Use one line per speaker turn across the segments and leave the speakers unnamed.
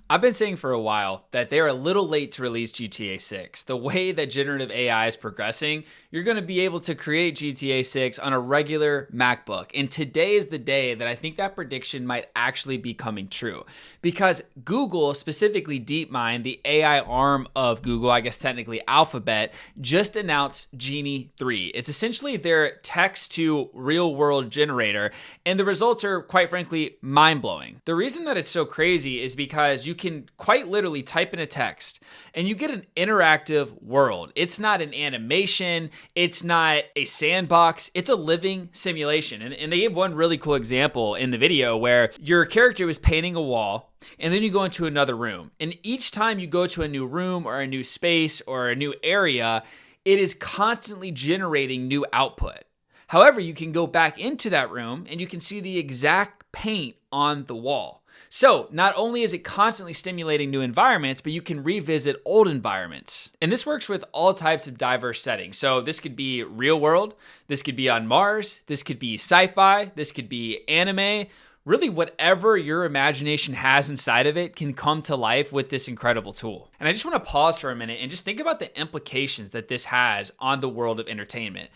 I've been saying for a while that they're a little late to release GTA 6. The way that generative AI is progressing, you're going to be able to create GTA 6 on a regular MacBook. And today is the day that I think that prediction might actually be coming true. Because Google, specifically DeepMind, the AI arm of Google, I guess technically Alphabet, just announced Genie 3. It's essentially their text to real world generator. And the results are, quite frankly, mind blowing. The reason that it's so crazy is because you can quite literally type in a text and you get an interactive world. It's not an animation. It's not a sandbox. It's a living simulation. And they gave one really cool example in the video where your character was painting a wall and then you go into another room. And each time you go to a new room or a new space or a new area, it is constantly generating new output. However, you can go back into that room and you can see the exact paint on the wall. So not only is it constantly stimulating new environments, but you can revisit old environments. And this works with all types of diverse settings. So this could be real world, this could be on Mars, this could be sci-fi, this could be anime. Really, whatever your imagination has inside of it can come to life with this incredible tool. And I just want to pause for a minute and just think about the implications that this has on the world of entertainment.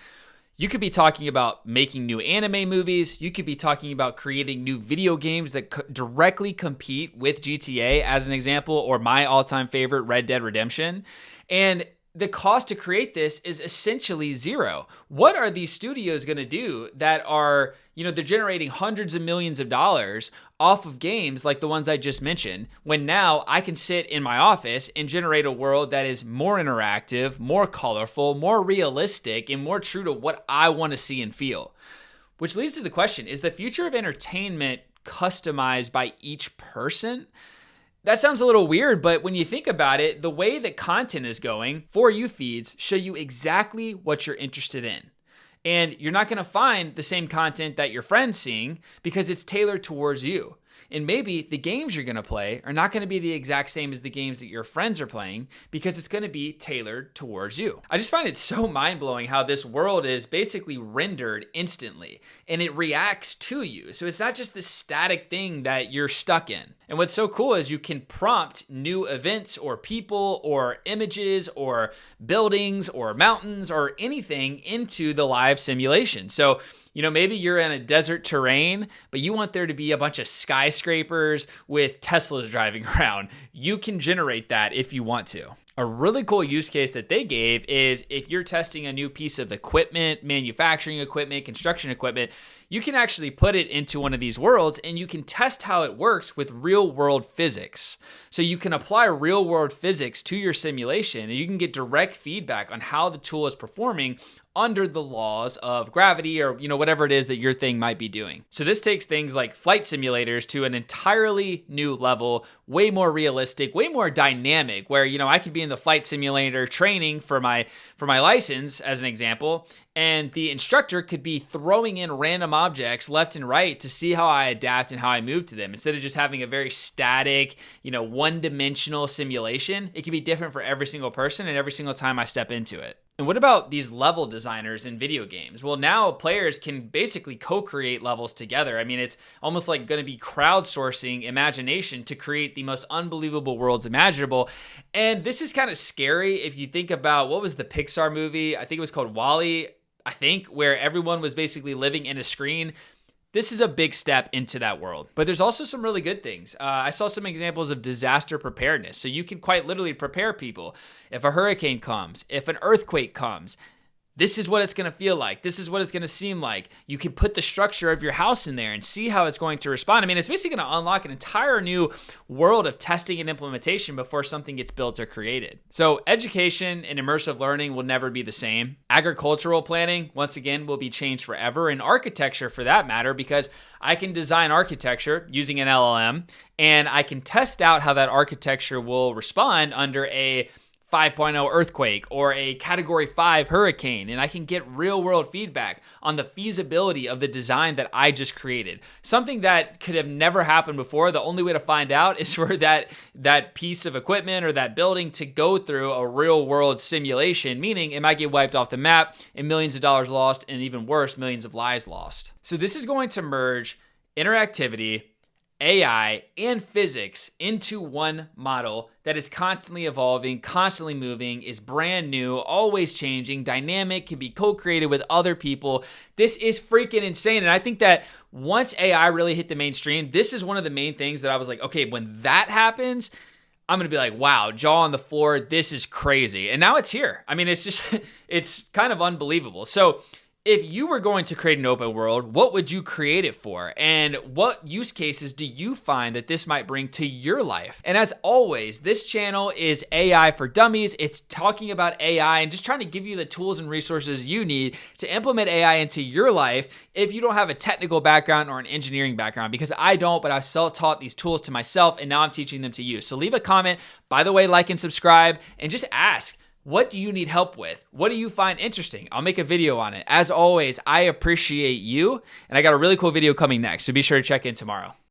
You could be talking about making new anime movies. You could be talking about creating new video games that directly compete with GTA, as an example, or my all-time favorite, Red Dead Redemption. And the cost to create this is essentially zero. What are these studios going to do that are, they're generating hundreds of millions of dollars off of games like the ones I just mentioned, when now I can sit in my office and generate a world that is more interactive, more colorful, more realistic, and more true to what I want to see and feel? Which leads to the question, is the future of entertainment customized by each person? That sounds a little weird, but when you think about it, the way that content is going, For You feeds show you exactly what you're interested in. And you're not going to find the same content that your friend's seeing because it's tailored towards you. And maybe the games you're going to play are not going to be the exact same as the games that your friends are playing because it's going to be tailored towards you. I just find it so mind-blowing how this world is basically rendered instantly and it reacts to you. So it's not just this static thing that you're stuck in. And what's so cool is you can prompt new events or people or images or buildings or mountains or anything into the live simulation. So maybe you're in a desert terrain, but you want there to be a bunch of skyscrapers with Teslas driving around. You can generate that if you want to. A really cool use case that they gave is if you're testing a new piece of equipment, manufacturing equipment, construction equipment, you can actually put it into one of these worlds and you can test how it works with real world physics. So you can apply real world physics to your simulation and you can get direct feedback on how the tool is performing under the laws of gravity or, whatever it is that your thing might be doing. So this takes things like flight simulators to an entirely new level, way more realistic, way more dynamic, where, I could be in the flight simulator training for my license, as an example, and the instructor could be throwing in random objects left and right to see how I adapt and how I move to them. Instead of just having a very static, one-dimensional simulation, it can be different for every single person and every single time I step into it. And what about these level designers in video games? Well, now players can basically co-create levels together. I mean, it's almost like going to be crowdsourcing imagination to create the most unbelievable worlds imaginable. And this is kind of scary if you think about, what was the Pixar movie? I think it was called WALL-E, where everyone was basically living in a screen. This is a big step into that world. But there's also some really good things. I saw some examples of disaster preparedness. So you can quite literally prepare people. If a hurricane comes, if an earthquake comes, this is what it's going to feel like. This is what it's going to seem like. You can put the structure of your house in there and see how it's going to respond. I mean, it's basically going to unlock an entire new world of testing and implementation before something gets built or created. So education and immersive learning will never be the same. Agricultural planning, once again, will be changed forever. And architecture, for that matter, because I can design architecture using an LLM and I can test out how that architecture will respond under a 5.0 earthquake or a category 5 hurricane, and I can get real world feedback on the feasibility of the design that I just created. Something that could have never happened before. The only way to find out is for that piece of equipment or that building to go through a real world simulation, meaning it might get wiped off the map and millions of dollars lost, and even worse, millions of lives lost. So this is going to merge interactivity, AI, and physics into one model that is constantly evolving, constantly moving, is brand new, always changing, dynamic, can be co-created with other people. This is freaking insane. And I think that once AI really hit the mainstream, this is one of the main things that I was like, okay, when that happens, I'm going to be like, wow, jaw on the floor. This is crazy. And now it's here. I mean, it's just, it's kind of unbelievable. So if you were going to create an open world, what would you create it for? And what use cases do you find that this might bring to your life? And as always, this channel is AI for Dummies. It's talking about AI and just trying to give you the tools and resources you need to implement AI into your life if you don't have a technical background or an engineering background, because I don't, but I've self-taught these tools to myself and now I'm teaching them to you. So leave a comment. By the way, like and subscribe and just ask. What do you need help with? What do you find interesting? I'll make a video on it. As always, I appreciate you, and I got a really cool video coming next, so be sure to check in tomorrow.